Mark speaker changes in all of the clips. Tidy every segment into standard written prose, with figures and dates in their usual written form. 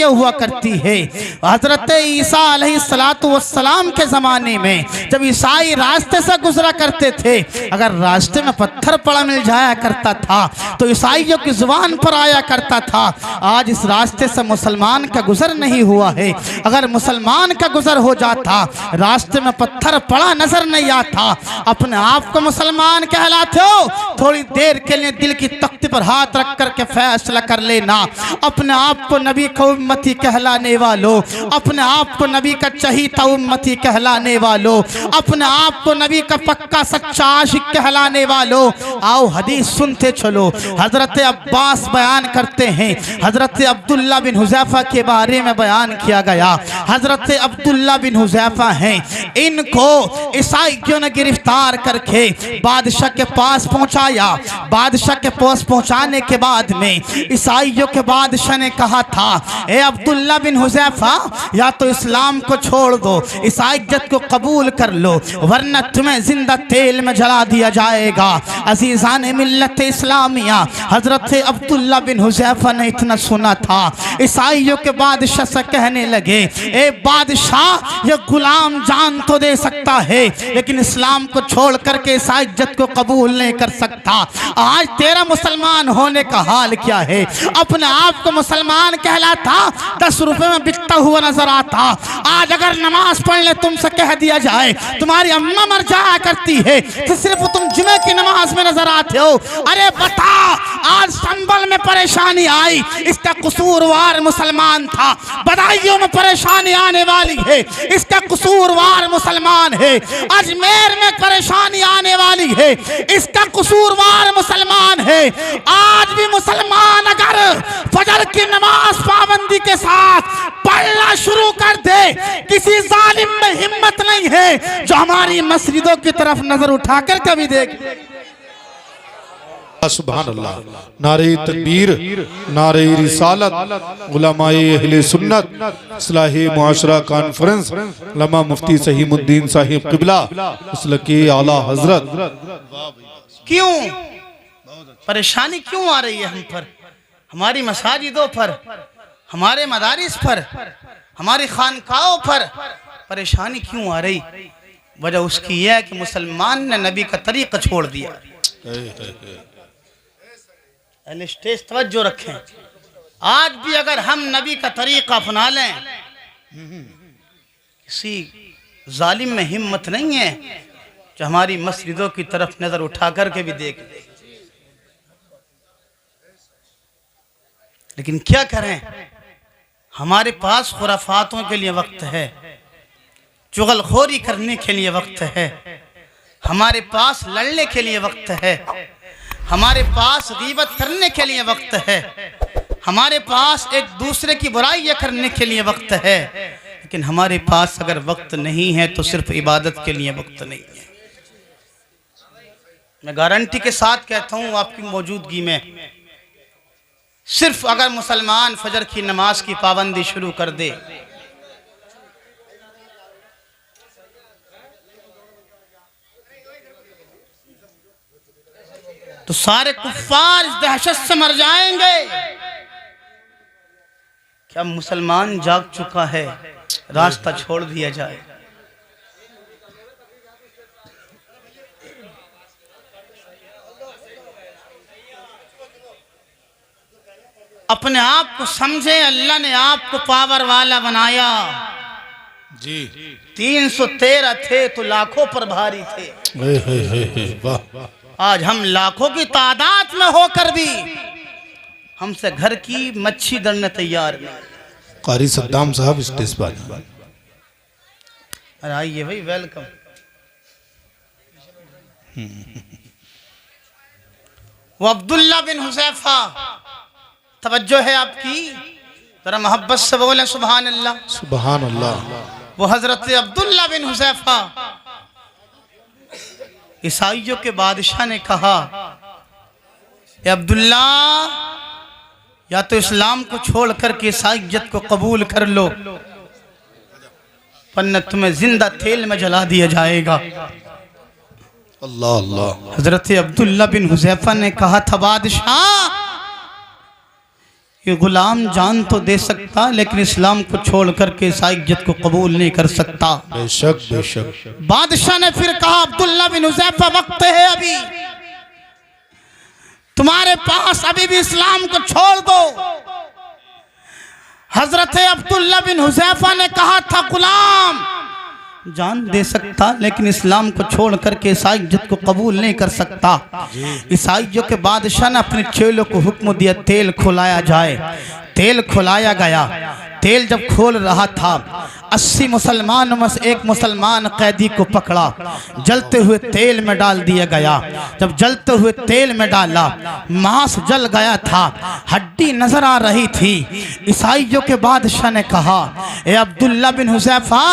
Speaker 1: ये हुआ करती है। हजरत ईसा अलैहिस्सलातु वस्सलाम के ज़माने में जब ईसाई रास्ते से गुजरा करते थे, अगर रास्ते में पत्थर पड़ा मिल जाया करता था तो ईसाइयों की जुबान पर आया करता था। आज इस रास्ते से मुसलमान का गुजर नहीं हुआ है। अगर मुसलमान का गुजर हो जाता, रास्ते में पत्थर पड़ा नजर नहीं आता, अपने आप को मुसलमान कहलाते हो, थोड़ी देर के लिए दिल की तख्ती पर हाथ रख करके फैसला कर लेना। अपने आप को नबी का उम्मती कहलाने वालों, अपने आप को नबी का चहीता उम्मती कहलाने वालों, अपने आप को नबी का पक्का सच्चा आशिक कहलाने वालों, आओ हदीस सुनते चलो। हजरत अब्बास बयान करते हैं, हजरत अब्दुल्ला बिन हुज़ैफा के बारे में बयान किया गया। हजरत अब्दुल्ला बिन हुज़ैफा हैं, इनको ईसाइयों ने गिरफ्तार करके बादशाह के पास पहुंचाया। बादशाह के पास पहुंचाने के बाद में ईसाइयों के बादशाह ने कहा था, ए अब्दुल्ला बिन हुज़ैफा, या तो इस्लाम को छोड़ दो, ईसाइयत को कबूल कर लो, वरना तुम्हें जिंदा तेल में जला दिया जाएगा। अजीज़ान मिल्लत इस्लामिया, हजरत अब्दुल्ला बिन हुज़ैफा ने इतना सुना था, ईसाइयों के बादशाह से कहने लगे, ए बादशाह, ये गुलाम जान तो दे सकता है लेकिन इस्लाम को छोड़ करके ईसाइयत को कबूल नहीं कर सकता। आज तेरा मुसलमान होने का हाल क्या है? अपने आप को मुसलमान कहलाता, 10 रुपए में बिकता हुआ नजर आता। आज अगर नमाज पढ़ने तुमसे कह दिया जाए तुम्हारी अम्मा मर जाया करती है तो सिर्फ तुम जुमे की नमाज में नजर आते हो। अरे बता, आज संबल में परेशानी आई, इसका कसूरवार मुसलमान था। बदायूं में परेशानी आने वाली है, इसका कसूरवार मुसलमान है। अजमेर में परेशानी आने वाली है, इसका कसूरवार मुसलमान है। आज भी मुसलमान अगर फजर की नमाज पाबंदी के साथ पढ़ना शुरू कर दे, किसी जालिम में हिम्मत नहीं है जो हमारी मस्जिदों की तरफ नजर उठाकर कभी देखे।
Speaker 2: सुभान अल्लाह। नारे तकबीर, नारे रिसालत, उलमाए अहले सुन्नत, इस्लाही मुआशरा कॉन्फ्रेंस, उलमा मुफ्ती सहीमुद्दीन साहिब किबला, उसलकी आला हजरत।
Speaker 1: क्यों परेशानी क्यों आ रही है हम पर, हमारी मसाजिदों पर, हमारे मदारिस पर, हमारी खानकाओं पर परेशानी क्यों आ रही? वजह उसकी यह है कि मुसलमान ने नबी का तरीका छोड़ दिया। स्टेज तवज्जो रखें, आज भी अगर हम नबी का तरीका अपना लें, किसी जालिम में हिम्मत नहीं है जो हमारी मस्जिदों की तरफ नजर उठा करके भी देख ले। लेकिन क्या करें, हमारे पास खुराफातों के लिए वक्त है, चुगलखोरी करने के लिए वक्त है, हमारे पास लड़ने के लिए वक्त है, हमारे पास गीबत करने के लिए वक्त है, हमारे पास एक दूसरे की बुराई करने के लिए वक्त है। लेकिन हमारे पास अगर वक्त नहीं है तो सिर्फ इबादत के लिए वक्त नहीं है। मैं गारंटी के साथ कहता हूँ, आपकी मौजूदगी में सिर्फ अगर मुसलमान फजर की नमाज की पाबंदी शुरू कर दे, तो सारे कुफ्फार इस दहशत से मर जाएंगे। क्या मुसलमान जाग चुका है, रास्ता छोड़ दिया जाए? अपने आप को समझे, अल्लाह ने आपको पावर वाला बनाया
Speaker 2: जी।
Speaker 1: 313 थे तो लाखों पर भारी थे।
Speaker 2: वाह।
Speaker 1: आज हम लाखों की तादाद में होकर भी हमसे घर की मच्छी दड़ने तैयार नहीं।
Speaker 2: कारी सद्दाम साहब स्टेज पर।
Speaker 1: अरे आइए भाई, वेलकम। वो अब्दुल्ला बिन हुज़ैफा, तवज्जो है आपकी, जरा मोहब्बत से बोले सुभान अल्लाह।
Speaker 2: सुभान अल्लाह।
Speaker 1: वो हजरत अब्दुल्ला बिन हुज़ैफा, ईसाइयों के बादशाह ने कहा, ए अब्दुल्ला, या तो इस्लाम को छोड़ करके ईसाइयत को कबूल कर लो, वरना तुम्हें जिंदा तेल में जला दिया जाएगा।
Speaker 2: अल्लाह अल्लाह।
Speaker 1: हजरत अब्दुल्ला बिन हुज़ैफा ने कहा था, बादशाह, ये गुलाम जान तो दे सकता लेकिन इस्लाम को छोड़ करके ईसाईयत को कबूल नहीं कर सकता।
Speaker 2: बेशक बेशक।
Speaker 1: बादशाह ने फिर कहा अब्दुल्ला बिन हुज़ैफा वक्त है अभी, तुम्हारे पास अभी भी इस्लाम को छोड़ दो। हजरत अब्दुल्ला बिन हुज़ैफा ने कहा था गुलाम जान दे सकता लेकिन इस्लाम को छोड़ करके ईसाईयत को कबूल नहीं कर सकता। ईसाइयों के बादशाह ने अपने चेलों को हुक्म दिया तेल खुलाया जाए। तेल खुलाया गया। तेल जब खोल रहा था 80 मुसलमानों में से एक मुसलमान कैदी को पकड़ा, जलते हुए तेल में डाल दिया गया। जब जलते हुए तेल में डाला, मांस जल गया था, हड्डी नजर आ रही थी। ईसाइयों के बादशाह ने कहा ए अब्दुल्ला बिन हुज़ैफा,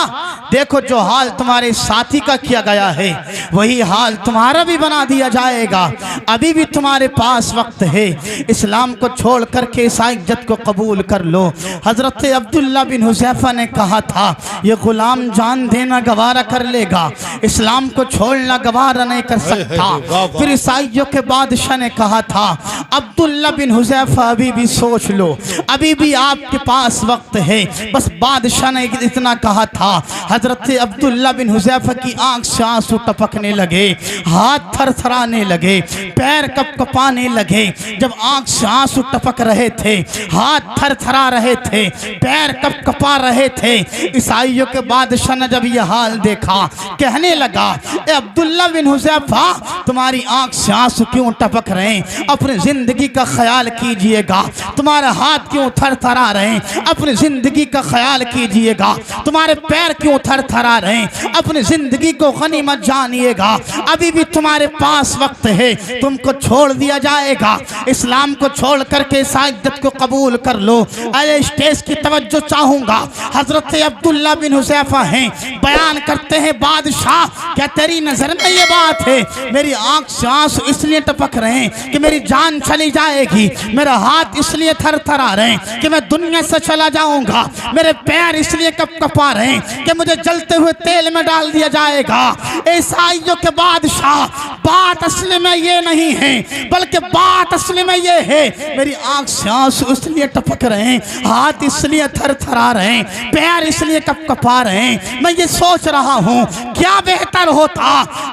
Speaker 1: देखो जो हाल तुम्हारे साथी का किया गया है वही हाल तुम्हारा भी बना दिया जाएगा। अभी भी तुम्हारे पास वक्त है, इस्लाम को छोड़ करके ईसाईयत को कबूल कर लो। हजरत अब्दुल्ला बिन हुज़ैफा ने कहा था ये गुलाम जान देना गवारा कर लेगा, इस्लाम को छोड़ना गवारा नहीं कर सकता। फिर ईसाइयों के बादशाह ने कहा था अब्दुल्ला बिन हुज़ैफा अभी भी सोच लो, अभी भी आपके पास वक्त है। बस बादशाह ने इतना कहा था, हजरत अब्दुल्ला बिन हुज़ैफा की आंख से आंसू टपकने लगे, हाथ थरथराने लगे, पैर कपकपाने लगे। जब आंख से आंसू टपक रहे थे, हाथ थरथरा रहे थे, पैर कपकपा रहे थे, ईसाइयों के बादशाह ने जब यह हाल देखा कहने लगा ए अब्दुल्ला बिन हुज़ैफा, तुम्हारी आंख से आंसू क्यों टपक रहे हैं? अपनी जिंदगी का ख्याल कीजिएगा। तुम्हारे हाथ क्यों थरथरा रहे हैं? अपनी जिंदगी का ख्याल कीजिएगा। तुम्हारे पैर क्यों थरथरा रहे हैं? अपनी जिंदगी को गनीमत जानिएगा। अभी भी तुम्हारे पास वक्त है, तुमको छोड़ दिया जाएगा। इस्लाम को छोड़ करके ईसाईयत को कबूल कर लो। अरे स्टेज की तवज्जो चाहूंगा। हजरत अब्दुल्ला बिन हुज़ैफा हैं, बयान करते हैं बादशाह क्या तेरी नजर में ये बात है? मेरी आंख से आंसू इसलिए टपक रहे हैं कि मेरी जान चली जाएगी। मेरा हाथ इसलिए थरथरा रहे हैं कि मैं दुनिया से चला जाऊंगा। मेरे पैर इसलिए कपकपा रहे हैं कि मुझे जलते हुए तेल में डाल दिया जाएगा। ईसाइयों के बादशाह, बात असली में ये नहीं है, बल्कि बात असली में ये है मेरी आंख से आंसू इसलिए टपक रहे हैं, हाथ इसलिए थरथरा रहे हैं, पैर इसलिए कपकपा रहे हैं। मैं ये सोच रहा हूँ क्या बेहतर होता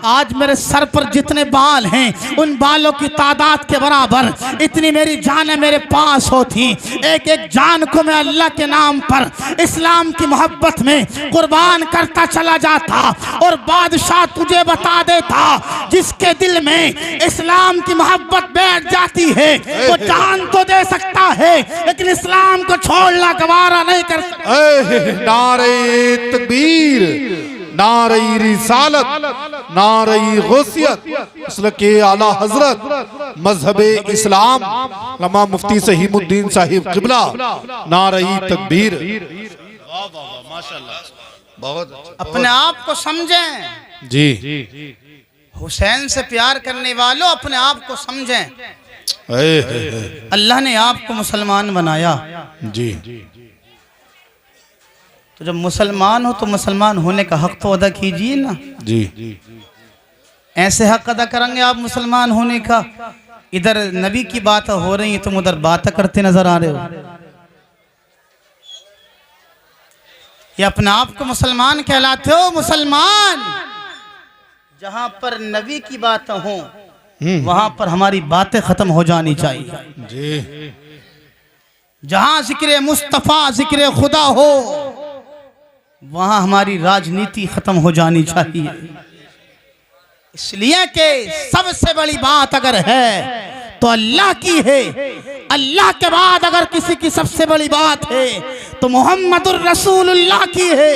Speaker 1: आज मेरे सर पर जितने बाल हैं उन बालों की तादाद के बराबर इतनी मेरी जानें मेरे पास होती। एक एक जान को मैं अल्लाह के नाम पर इस्लाम की मोहब्बत में कुर्बान करता चला जाता। और बादशाह तुझे बता देता जिसके दिल में इस्लाम की मोहब्बत बैठ जाती है वो जान तो दे सकता है लेकिन इस्लाम को छोड़ना गवारा नहीं कर सकता।
Speaker 2: नारे तकबीर, नारे रिसालत, नारे गौसियत, के आला हजरत मजहबे इस्लाम लमा मुफ्ती सहीमुद्दीन साहिब किबला, नारे तकबीर। माशाल्लाह, बहुत।
Speaker 1: अपने आप को समझें
Speaker 2: जी।
Speaker 1: हुसैन से प्यार करने वालों, अपने आप को समझें। अल्लाह ने आपको मुसलमान बनाया
Speaker 2: जी।
Speaker 1: तो जब मुसलमान हो तो मुसलमान होने का हक तो अदा कीजिए ना
Speaker 2: जी।
Speaker 1: ऐसे हक अदा करेंगे आप मुसलमान होने का? इधर नबी की बात हो रही है, तुम उधर बातें करते नजर आ रहे हो। ये अपने आप को मुसलमान कहलाते हो? मुसलमान जहां पर नबी की बात हो वहां पर हमारी बातें खत्म हो जानी चाहिए
Speaker 2: जी।
Speaker 1: जहां जिक्र मुस्तफा जिक्र खुदा हो वहां हमारी राजनीति खत्म हो जानी चाहिए। इसलिए कि सबसे बड़ी बात अगर है तो अल्लाह की है। अल्लाह के बाद अगर किसी की सबसे बड़ी बात है तो मोहम्मदुर रसूलुल्लाह की है।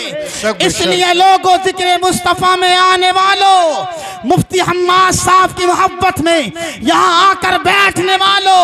Speaker 1: इसलिए लोगों जिक्र मुस्तफा में आने वालों, मुफ्ती हम्माद साहब की मोहब्बत में यहाँ आकर बैठने वालों,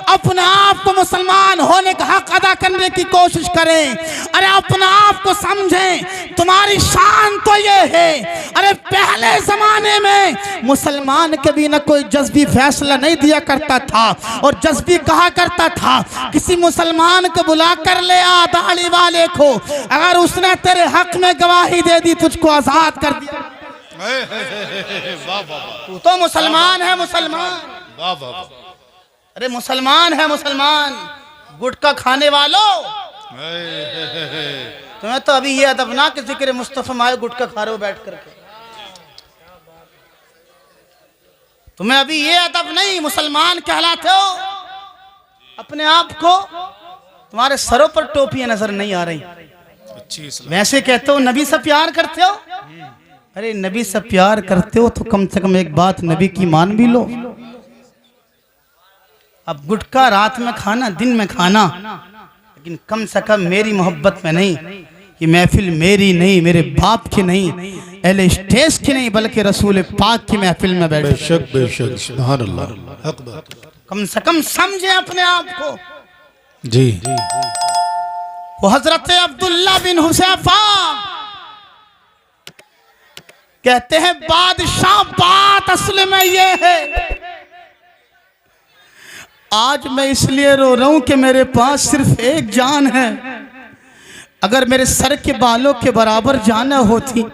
Speaker 1: अपने आप को मुसलमान होने का हक अदा करने की कोशिश करें। अरे अपने आप को समझें, तुम्हारी शान तो ये है। अरे पहले जमाने में मुसलमान कभी न कोई जज्बी फैसला नहीं दिया करता था और जज्बी कहा करता था किसी मुसलमान को बुला कर ले आ दाढ़ी वाले को, अगर उसने तेरे हक में गवाही दे दी तुझको आजाद कर दिया। तू तो मुसलमान है, मुसलमान। अरे मुसलमान है, मुसलमान। गुटखा खाने वालों, तुम्हें तो अभी ये अदब ना कि जिक्र मुस्तफा माए गुटखा खा रहे हो बैठ करके। तुम्हें अभी ये अदब नहीं, मुसलमान कहलाते हो। अपने आप को, तुम्हारे सरों पर टोपियां नजर नहीं आ रही। वैसे कहते हो नबी से प्यार करते हो। अरे नबी से प्यार करते हो तो कम से कम एक बात नबी की मान भी लो। अब गुटखा रात में खाना, दिन में खाना, लेकिन कम से कम मेरी मोहब्बत में नहीं, कि महफिल मेरी नहीं, मेरे बाप की नहीं, अहले स्टेज की नहीं, बल्कि रसूल पाक की महफिल में बैठे।
Speaker 2: बेशक बेशक, सुभान अल्लाह, हक बात।
Speaker 1: कम से कम समझे अपने आप को।
Speaker 2: जी,
Speaker 1: वो हजरत अब्दुल्ला बिन हुज़ैफा कहते हैं बादशाह, बात असल में ये है, आज मैं इसलिए रो रहा हूं कि मेरे पास सिर्फ एक जान है। अगर मेरे सर के बालों के बराबर जान होती,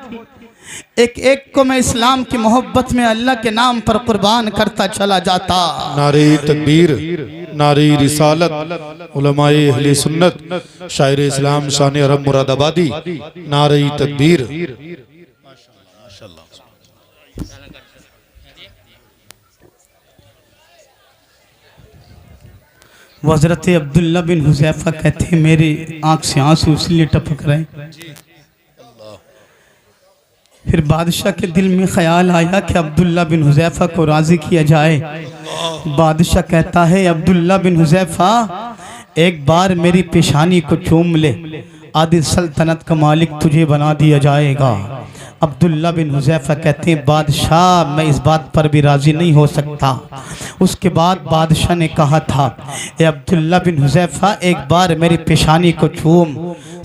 Speaker 1: एक एक को मैं इस्लाम की मोहब्बत में अल्लाह के नाम पर कुर्बान करता चला जाता।
Speaker 2: नारे तकबीर, नारे रिसालत, उलमाए अहले सुन्नत, शायर इस्लाम शान अरब मुरादाबादी, नारे तकबीर।
Speaker 1: हज़रत अब्दुल्ला बिन हुज़ैफा कहते हैं मेरी आंख से आंसू इसलिए टपक रहे। फिर बादशाह के दिल में ख्याल आया कि अब्दुल्ला बिन हुज़ैफा को राज़ी किया जाए। बादशाह कहता है अब्दुल्ला बिन हुज़ैफा एक बार मेरी पेशानी को चूम ले, आदिल सल्तनत का मालिक तुझे बना दिया जाएगा। अब्दुल्ला बिन हुज़ैफा कहते हैं बादशाह मैं इस बात पर भी राज़ी नहीं हो सकता। उसके बाद बादशाह ने कहा था ए अब्दुल्ला बिन हुज़ैफा एक बार मेरी पेशानी को चूम,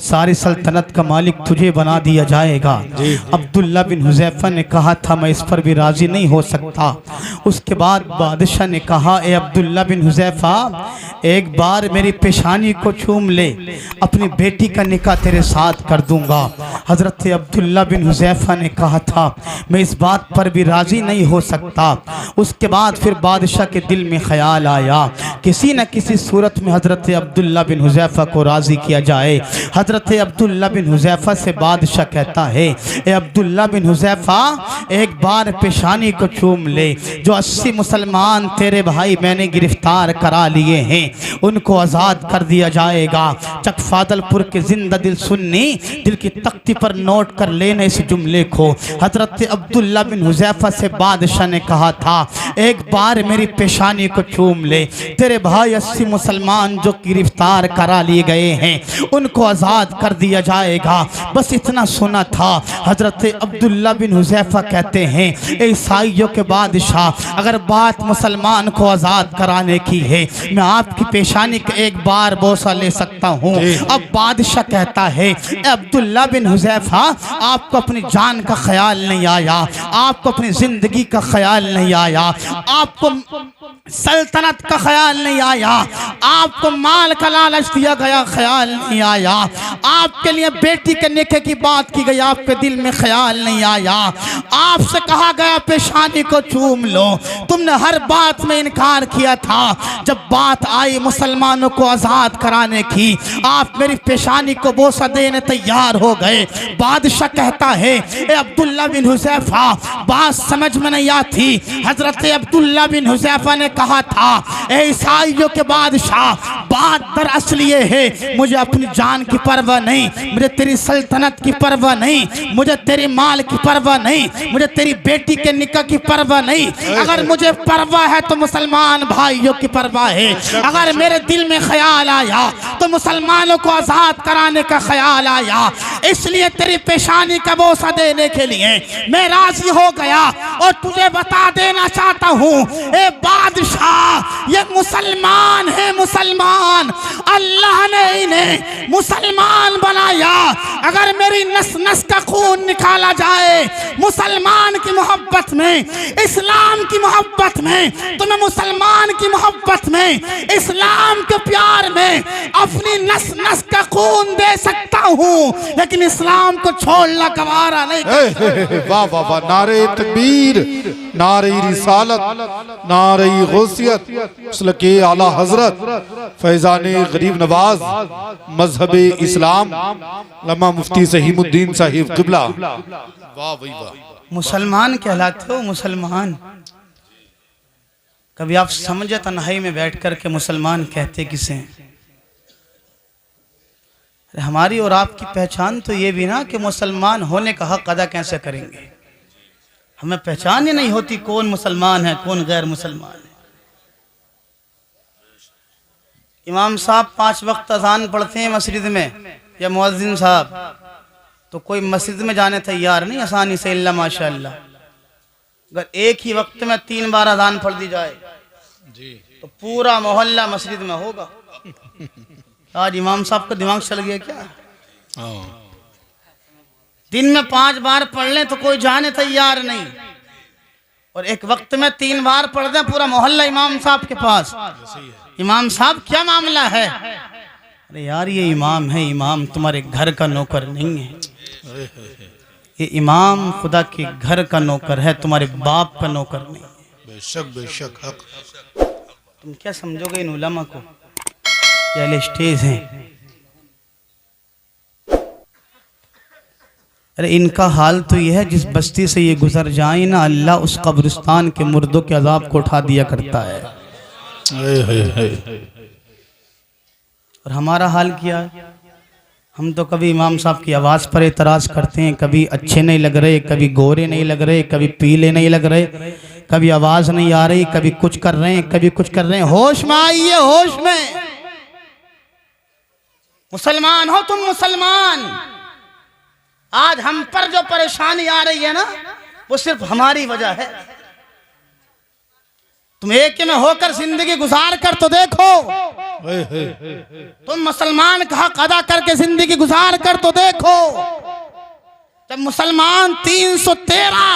Speaker 1: सारी सल्तनत का मालिक तुझे बना दिया जाएगा। अब्दुल्ला बिन हुज़ैफा ने कहा था मैं इस पर भी राज़ी नहीं हो सकता। उसके बाद बादशाह ने कहा ए अब्दुल्ला बिन हुज़ैफा एक बार मेरी पेशानी को चूम ले, अपनी बेटी का निकाह तेरे साथ कर दूंगा। हज़रत अब्दुल्ला बिन हुज़ैफा ने कहा था मैं इस बात पर भी राज़ी नहीं हो सकता। उसके बाद फिर बादशाह के दिल में ख्याल आया किसी न किसी सूरत में हज़रत अब्दुल्ला बिन हुज़ैफा को राज़ी किया जाए। हज़रत अब्दुल्ला बिन हुज़ैफा से बादशाह कहता है ए अब्दुल्ला बिन हुज़ैफा एक बार पेशानी को चूम ले, जो 80 मुसलमान तेरे भाई मैंने गिरफ्तार करा लिए हैं उनको आज़ाद कर दिया जाएगा। चकफादलपुर के जिंदा दिल सुन्नी दिल की तख्ती पर नोट कर लेने इस जुमले को। हज़रत अब्दुल्ला बिन हुज़ैफा से बादशाह ने कहा था एक बार मेरी पेशानी को चूम ले, तेरे भाई 80 मुसलमान जो गिरफ्तार करा लिए गए हैं उनको आज़ाद कर दिया जाएगा। बस इतना सुना था। हज़रत अब्दुल्ला बिन हुज़ैफा कहते हैं ईसाइयों के बादशाह अगर बात मुसलमान को आज़ाद कराने की है मैं आपकी पेशानी का एक बार बोसा ले सकता हूँ। अब बादशाह कहता है अब्दुल्ला बिन हुज़ैफा आपको अपनी जान का ख्याल नहीं आया, आपको अपनी ज़िंदगी का ख्याल नहीं आया, आपको सल्तनत का ख्याल नहीं आया, आपको माल का लालच दिया गया ख्याल नहीं आया, आपके लिए बेटी के निकाह की बात की गई आपके दिल में ख्याल नहीं आया, आपसे कहा गया पेशानी को चूम लो, तुमने हर बात में इनकार किया था। जब बात आई मुसलमानों को आज़ाद कराने की आप मेरी पेशानी को बोसा देने तैयार हो गए। बादशाह कहता है ए अब्दुल्ला बिन हुज़ैफा बात समझ में नहीं आती। हज़रत अब्दुल्ला बिन हुज़ैफा ने कहा था ए ईसाइयों के बादशाह बात दरअसल ये है मुझे अपनी जान की परवाह नहीं, मुझे तेरी सल्तनत की परवाह नहीं, मुझे तेरी माल की परवाह नहीं, मुझे तेरी बेटी के निकाह की परवाह नहीं। अगर मुझे परवाह है तो मुसलमान भाइयों की परवाह है। अगर मेरे दिल में ख्याल आया तो मुसलमानों को आज़ाद कराने का ख्याल आया, इसलिए तेरी पेशानी का बोसा देने के लिए मैं राजी हो गया। और तुझे बता देना चाहता हूँ ए बादशाह ये मुसलमान है, मुसलमान अल्लाह ने इन्हें मुसलमान बनाया। अगर मेरी नस नस का खून निकाला जाए मुसलमान की मोहब्बत में, इस्लाम की मोहब्बत में, तो मैं मुसलमान की मोहब्बत में, इस्लाम के प्यार में अपनी नस नस का खून दे सकता हूँ, लेकिन इस्लाम को छोड़ना गवारा नहीं करता।
Speaker 2: वाह वाह वाह, नारे तकबीर, नारे रिसालत, नारे गौसियत, मसलके आला हजरत फैजान गरीब नवाज मजहब इस्लाम लम्मा मुफ्ती सहीमुद्दीन साहिब किबला। वाह भाई वाह।
Speaker 1: मुसलमान कहलाते हो मुसलमान। कभी आप समझे तन्हाई में बैठ कर के मुसलमान कहते किसे हैं? हमारी और आपकी पहचान तो ये भी ना कि मुसलमान होने का हक अदा कैसे करेंगे। हमें पहचान ही नहीं होती कौन मुसलमान है कौन गैर मुसलमान है। इमाम साहब 5 वक्त अजान पढ़ते हैं मस्जिद में या मुअज्जिन साहब, तो कोई मस्जिद में जाने तैयार नहीं आसानी से, इल्ला माशाअल्लाह। अगर एक ही वक्त में 3 बार अजान पढ़ दी जाए तो पूरा मोहल्ला मस्जिद में होगा। आज इमाम साहब का दिमाग चल गया क्या? दिन में 5 बार पढ़ लें तो कोई जाने तैयार नहीं, और एक वक्त में 3 बार पढ़ दें पूरा मोहल्ला इमाम साहब के पास। इमाम साहब क्या मामला है? अरे यार ये इमाम है, इमाम तुम्हारे घर का नौकर नहीं है। ये इमाम खुदा के घर का नौकर है, तुम्हारे बाप का नौकर नहीं।
Speaker 2: बेशक बेशक हक।
Speaker 1: तुम क्या समझोगे इन उलमा को? ये स्टेज हैं। अरे इनका हाल तो ये है, जिस बस्ती से ये गुजर जाए ना, अल्लाह उस कब्रिस्तान के मुर्दों के अजाब को उठा दिया करता है। और हमारा हाल क्या है? हम तो कभी इमाम साहब की आवाज़ पर एतराज़ करते हैं, कभी अच्छे नहीं लग रहे, कभी गोरे नहीं लग रहे, कभी पीले नहीं लग रहे, कभी आवाज़ नहीं आ रही, कभी कुछ कर रहे हैं, कभी कुछ कर रहे हैं। होश में आइए, होश में। मुसलमान हो तुम, मुसलमान। आज हम पर जो परेशानी आ रही है ना, वो सिर्फ हमारी वजह है। तुम एक में होकर जिंदगी गुजार कर तो देखो। तुम मुसलमान का हक अदा करके जिंदगी गुजार कर तो देखो। जब मुसलमान 313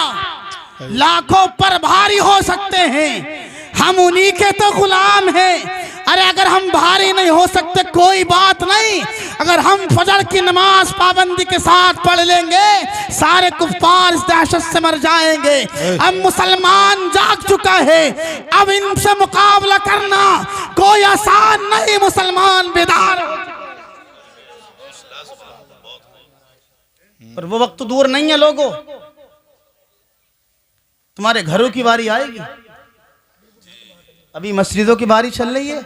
Speaker 1: लाखों पर भारी हो सकते हैं, हम उन्हीं के तो गुलाम हैं। अरे अगर हम भारी नहीं हो सकते कोई बात नहीं, अगर हम फजर की नमाज पाबंदी के साथ पढ़ लेंगे, सारे कुफ्फार इस दहशत से मर जाएंगे। अब मुसलमान जाग चुका है, अब इनसे मुकाबला करना कोई आसान नहीं। मुसलमान बेदार हो, पर वो वक्त दूर नहीं है लोगों। तुम्हारे घरों की बारी आएगी। अभी मस्जिदों की बारी चल रही है,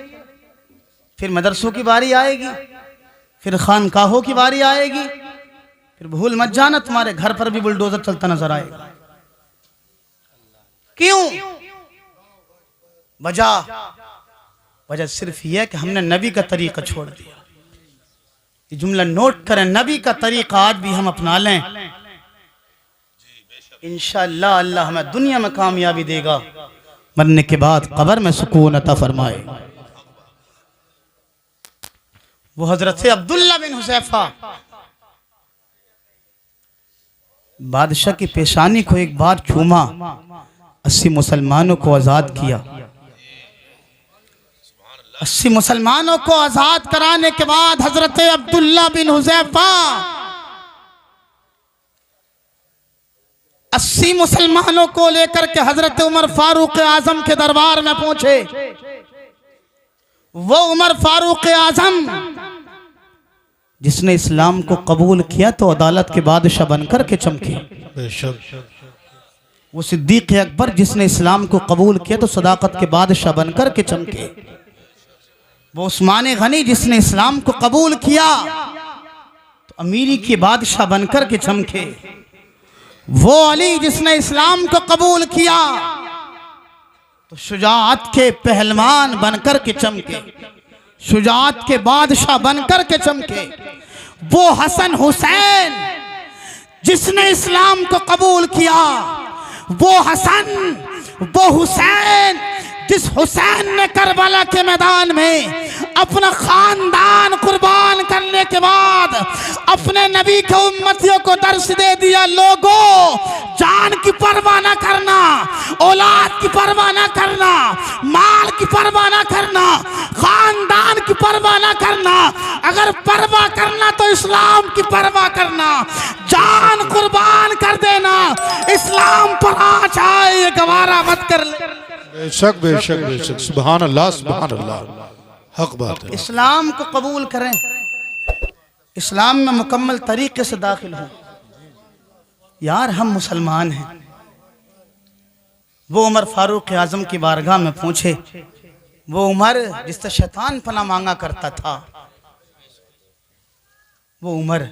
Speaker 1: फिर मदरसों की बारी आएगी, फिर खानकाहों की बारी आएगी। फिर भूल मत जाना तुम्हारे घर पर भी बुलडोजर चलता नजर आएगा। क्यों? वजह सिर्फ यह कि हमने नबी का तरीका छोड़ दिया। ये जुमला नोट करें, नबी का तरीका आज भी हम अपना लें, इंशाअल्लाह अल्लाह हमें दुनिया में कामयाबी देगा, मरने के बाद कब्र में सुकून अता फरमाए। वो हजरत अब्दुल्ला बिन हुज़ैफा बादशाह की पेशानी को एक बार चूमा, 80 मुसलमानों को आजाद किया। 80 मुसलमानों को आजाद कराने के बाद हजरत अब्दुल्ला बिन हुज़ैफा 80 मुसलमानों को लेकर के हजरत उमर फारूक आजम के दरबार में पहुंचे। वो उमर फारूक आजम जिसने इस्लाम को कबूल किया तो अदालत के बादशाह बनकर के चमके। वो सिद्दीक अकबर जिसने इस्लाम को कबूल किया तो सदाकत के बादशाह बनकर के चमके। वो उस्मान गनी जिसने इस्लाम को कबूल किया तो अमीरी के बादशाह बनकर के चमके। वो अली जिसने इस्लाम को कबूल किया तो शुजाअत के पहलवान बनकर के चमके, शुजाअत के बादशाह बनकर के चमके। वो हसन हुसैन जिसने इस्लाम को कबूल किया, वो हसन, वो हुसैन जिस हुसैन ने करबला के मैदान में अपना खानदान कुर्बान करने के बाद अपने नबी के उम्मतियों को दर्श दे दिया, लोगों जान की परवाह ना करना, औलाद की परवाह ना करना, माल की परवाह ना करना, खानदान की परवाह ना करना। अगर परवाह करना तो इस्लाम की परवाह करना, जान कुर्बान कर देना। इस्लाम पर आ जाए ये गवारा मत कर ले।
Speaker 2: बेशक बेशक बेशक, सुभान अल्लाह सुभान अल्लाह, हक बात है।
Speaker 1: इस्लाम को कबूल करें, इस्लाम में मुकम्मल तरीके से दाखिल हो। यार हम मुसलमान हैं। वो उमर फारूक आजम की बारगाह में पूछे, वो उमर जिससे शैतान पनाह मांगा करता था, वो उमर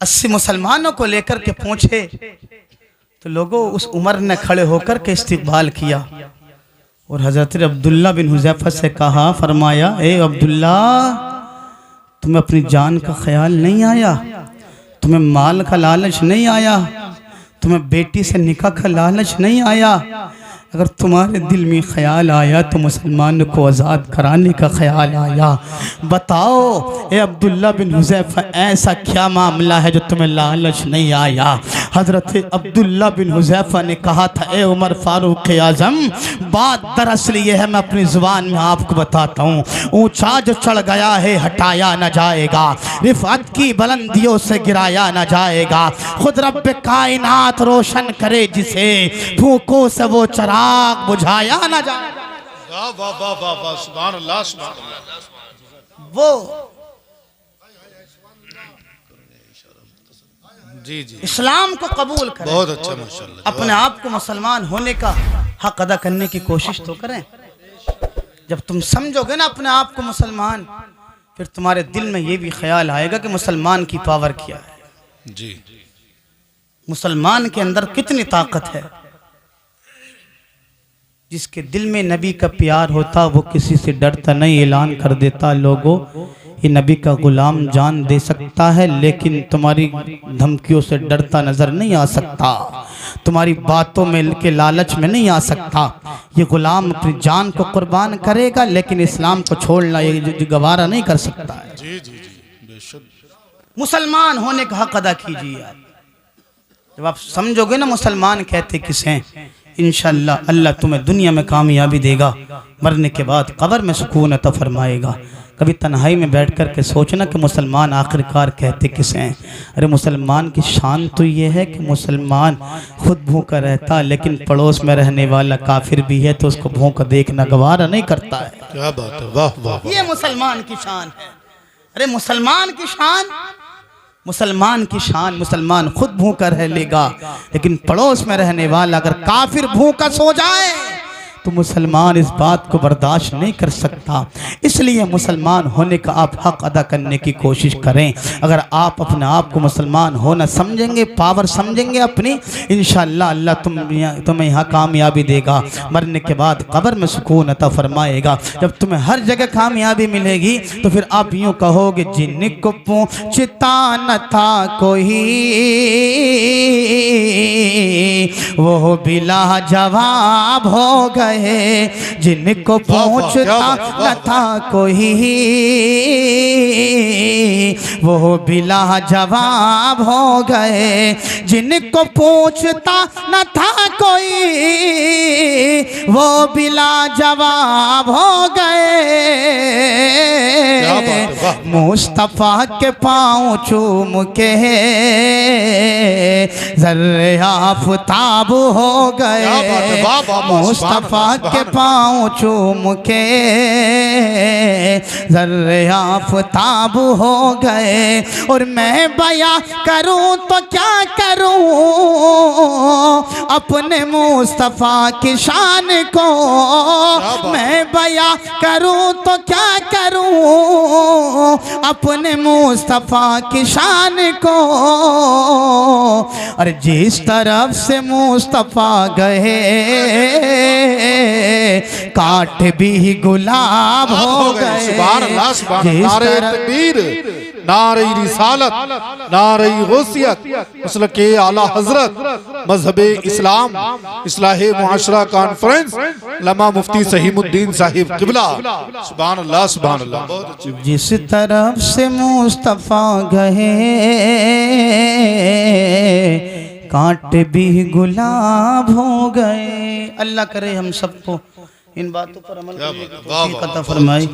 Speaker 1: 80 मुसलमानों को लेकर के पूछे तो लोगों उस उमर ने खड़े होकर के इस्तकबाल किया और हजरत अब्दुल्ला बिन हुज़ैफा से कहा, फरमाया, ए अब्दुल्ला, तुम्हें अपनी जान का ख्याल नहीं आया? तुम्हें माल का लालच नहीं आया? तुम्हें बेटी से निकाह का लालच नहीं आया? अगर तुम्हारे दिल में ख्याल आया तो मुसलमान को आज़ाद कराने का ख्याल आया, बताओ ए अब्दुल्ला बिन हुज़ैफा, ऐसा क्या मामला है जो तुम्हें लालच नहीं आया? हज़रत अब्दुल्ला बिन हुज़ैफा ने कहा था, ए उमर फारूक आज़म, बात दरअसल ये है, मैं अपनी ज़ुबान में आपको बताता हूँ। ऊंचा जो चढ़ गया है हटाया न जाएगा, रिफ़अत की बुलंदियों से गिराया न जाएगा। खुद रब्ब कायनात रोशन करे जिसे, भूखों से वो चराग बुझाया न जाएगा।
Speaker 2: वाह वाह वाह वाह वाह, सुभान अल्लाह सुभान अल्लाह।
Speaker 1: वो
Speaker 2: जी जी,
Speaker 1: इस्लाम को कबूल करें,
Speaker 2: बहुत अच्छा माशाल्लाह।
Speaker 1: अपने आप को मुसलमान होने का हक अदा करने की कोशिश तो करें। जब तुम समझोगे ना अपने आप को मुसलमान, फिर तुम्हारे दिल में ये भी ख्याल आएगा कि मुसलमान की पावर क्या है,
Speaker 2: जी,
Speaker 1: मुसलमान के अंदर कितनी ताकत है। जिसके दिल में नबी का प्यार होता वो किसी से डरता नहीं, ऐलान कर देता, लोगों ये नबी का गुलाम जान दे सकता है लेकिन तुम्हारी धमकियों से डरता नजर नहीं आ सकता, तुम्हारी बातों में के लालच में नहीं आ सकता। ये गुलाम अपनी जान को कुर्बान करेगा लेकिन इस्लाम को छोड़ना ये गवारा नहीं कर सकता है।
Speaker 2: जी जी जी, बेशक।
Speaker 1: मुसलमान होने का हक अदा कीजिए यार। जब आप समझोगे ना मुसलमान कहते किसे हैं, इंशाअल्लाह अल्लाह तुम्हें दुनिया में कामयाबी देगा, मरने के बाद कब्र में सुकून अता फरमाएगा। कभी तन्हाई में बैठ कर के सोचना कि मुसलमान आखिरकार कहते किसे हैं। अरे मुसलमान की शान तो ये है कि मुसलमान खुद भूखा रहता लेकिन पड़ोस में रहने वाला काफिर भी है तो उसको भूखा देखना गवारा नहीं करता है।
Speaker 2: क्या बात है, वाह वाह।
Speaker 1: ये मुसलमान की शान है। अरे मुसलमान की शान, मुसलमान की शान, मुसलमान खुद भूखा रह लेगा लेकिन पड़ोस में रहने वाला अगर काफिर भूखा सो जाए तो मुसलमान इस बात को बर्दाश्त नहीं कर सकता। इसलिए मुसलमान होने का आप हक अदा करने की कोशिश करें। अगर आप अपने आप को मुसलमान होना समझेंगे, पावर समझेंगे अपनी, इंशाअल्लाह अल्लाह तुम्हें यहाँ कामयाबी देगा, मरने के बाद कब्र में सुकून अता फरमाएगा। जब तुम्हें हर जगह कामयाबी मिलेगी तो फिर आप यूँ कहोगे, जिनको पूछता न था कोई वो बिला जवाब हो गए, जिनको पूछता न था कोई वो बिला जवाब हो गए, जिनको पूछता न था कोई वो बिला जवाब हो गए। मुस्तफा के पाँव चूम के ज़र्रे आफ़ताब हो गए, मुस्तफा के पाँव चूम के ज़र्रे आफ़ताब हो गए। और मैं बयां करूं तो क्या करूं अपने मुस्तफा की शान को, मैं बयां करूं तो क्या करूं अपने मुस्तफा की शान को। और जिस तरफ से मुस्तफा गए काट भी गुलाब हो गए।
Speaker 2: नारे तकबीर, नारे रिसालत, नारे गौसियत, मसलक के आला हजरत, मजहबे इस्लाम, इस्लाहे मुआशरा कॉन्फ्रेंस, लमा मुफ्ती सहीमुद्दीन साहिब किबला। सुभान अल्लाह सुभान अल्लाह।
Speaker 1: जिस तरफ से मुस्तफा गए कांटे भी गुलाब हो गए। अल्लाह करे हम सबको इन बातों पर अमल करने की तौफीक अता फरमाए।